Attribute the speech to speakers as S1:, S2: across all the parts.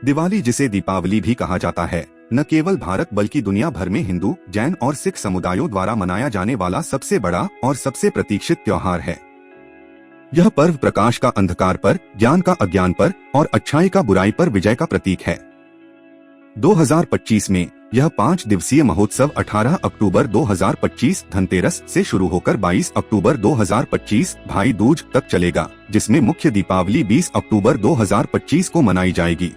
S1: दिवाली, जिसे दीपावली भी कहा जाता है, न केवल भारत बल्कि दुनिया भर में हिंदू, जैन और सिख समुदायों द्वारा मनाया जाने वाला सबसे बड़ा और सबसे प्रतीक्षित त्योहार है। यह पर्व प्रकाश का अंधकार पर, ज्ञान का अज्ञान पर और अच्छाई का बुराई पर विजय का प्रतीक है। 2025 में यह 5 दिवसीय महोत्सव 18 अक्टूबर 2025 धनतेरस से शुरू होकर 22 अक्टूबर 2025 भाई दूज तक चलेगा, जिसमें मुख्य दीपावली 20 अक्टूबर 2025 को मनाई जाएगी।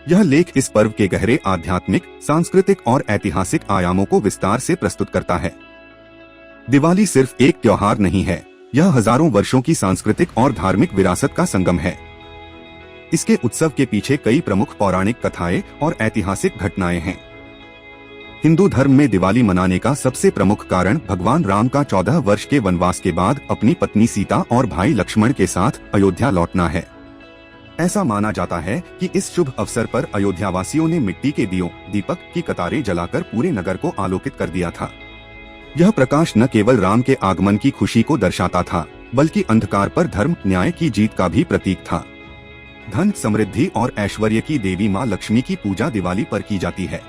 S1: यह लेख इस पर्व के गहरे आध्यात्मिक, सांस्कृतिक और ऐतिहासिक आयामों को विस्तार से प्रस्तुत करता है। दिवाली सिर्फ एक त्योहार नहीं है, यह हजारों वर्षों की सांस्कृतिक और धार्मिक विरासत का संगम है। इसके उत्सव के पीछे कई प्रमुख पौराणिक कथाएं और ऐतिहासिक घटनाएं हैं। हिंदू धर्म में दिवाली मनाने का सबसे प्रमुख कारण भगवान राम का 14 वर्ष के वनवास के बाद अपनी पत्नी सीता और भाई लक्ष्मण के साथ अयोध्या लौटना है। ऐसा माना जाता है कि इस शुभ अवसर पर अयोध्यावासियों ने मिट्टी के दियों, दीपक की कतारें जलाकर पूरे नगर को आलोकित कर दिया था। यह प्रकाश न केवल राम के आगमन की खुशी को दर्शाता था, बल्कि अंधकार पर धर्म, न्याय की जीत का भी प्रतीक था। धन, समृद्धि और ऐश्वर्य की देवी माँ लक्ष्मी की पूजा दिवाली पर की जाती है।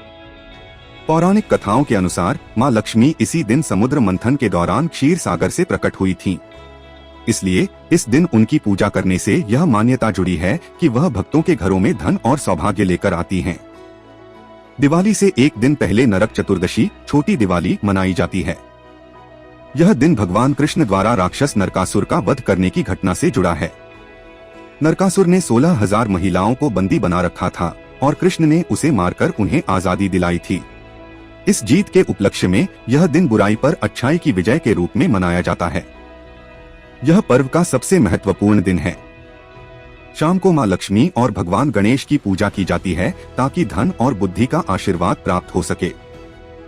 S1: पौराणिक कथाओं के अनुसार माँ लक्ष्मी इसी दिन समुद्र मंथन के दौरान क्षीर सागर से प्रकट हुई थीं। इसलिए इस दिन उनकी पूजा करने से यह मान्यता जुड़ी है कि वह भक्तों के घरों में धन और सौभाग्य लेकर आती हैं। दिवाली से एक दिन पहले नरक चतुर्दशी, छोटी दिवाली मनाई जाती है। यह दिन भगवान कृष्ण द्वारा राक्षस नरकासुर का वध करने की घटना से जुड़ा है। नरकासुर ने 16,000 महिलाओं को बंदी बना रखा था और कृष्ण ने उसे मारकर उन्हें आजादी दिलाई थी। इस जीत के उपलक्ष्य में यह दिन बुराई पर अच्छाई की विजय के रूप में मनाया जाता है। यह पर्व का सबसे महत्वपूर्ण दिन है। शाम को माँ लक्ष्मी और भगवान गणेश की पूजा की जाती है ताकि धन और बुद्धि का आशीर्वाद प्राप्त हो सके।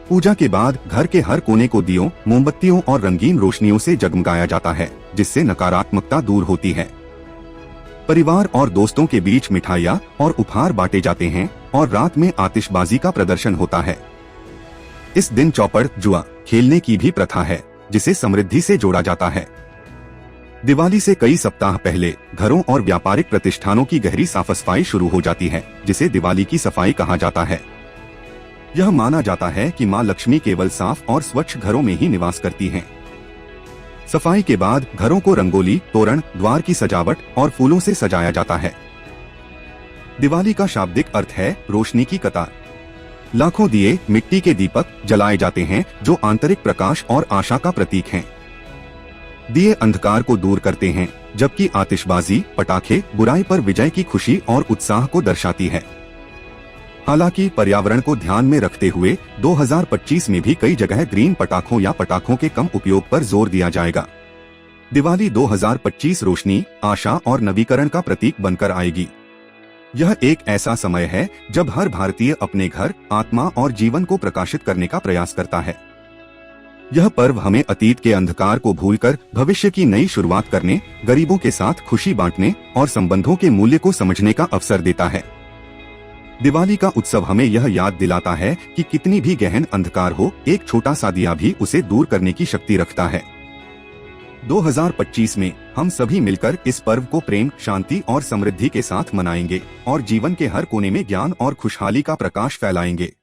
S1: पूजा के बाद घर के हर कोने को दियों, मोमबत्तियों और रंगीन रोशनियों से जगमगाया जाता है, जिससे नकारात्मकता दूर होती है। परिवार और दोस्तों के बीच मिठाइयाँ और उपहार बांटे जाते हैं और रात में आतिशबाजी का प्रदर्शन होता है। इस दिन चौपड़, जुआ खेलने की भी प्रथा है, जिसे समृद्धि से जोड़ा जाता है। दिवाली से कई सप्ताह पहले घरों और व्यापारिक प्रतिष्ठानों की गहरी साफ सफाई शुरू हो जाती है, जिसे दिवाली की सफाई कहा जाता है। यह माना जाता है कि माँ लक्ष्मी केवल साफ और स्वच्छ घरों में ही निवास करती हैं। सफाई के बाद घरों को रंगोली, तोरण, द्वार की सजावट और फूलों से सजाया जाता है। दिवाली का शाब्दिक अर्थ है रोशनी की कतार। लाखों दिए, मिट्टी के दीपक जलाए जाते हैं जो आंतरिक प्रकाश और आशा का प्रतीक हैं। दिए अंधकार को दूर करते हैं, जबकि आतिशबाजी, पटाखे बुराई पर विजय की खुशी और उत्साह को दर्शाती है। हालांकि पर्यावरण को ध्यान में रखते हुए 2025 में भी कई जगह ग्रीन पटाखों या पटाखों के कम उपयोग पर जोर दिया जाएगा। दिवाली 2025 रोशनी, आशा और नवीकरण का प्रतीक बनकर आएगी। यह एक ऐसा समय है जब हर भारतीय अपने घर, आत्मा और जीवन को प्रकाशित करने का प्रयास करता है। यह पर्व हमें अतीत के अंधकार को भूलकर भविष्य की नई शुरुआत करने, गरीबों के साथ खुशी बांटने और संबंधों के मूल्य को समझने का अवसर देता है। दिवाली का उत्सव हमें यह याद दिलाता है कि कितनी भी गहन अंधकार हो, एक छोटा सा दिया भी उसे दूर करने की शक्ति रखता है। 2025 में हम सभी मिलकर इस पर्व को प्रेम, शांति और समृद्धि के साथ मनाएंगे और जीवन के हर कोने में ज्ञान और खुशहाली का प्रकाश फैलाएंगे।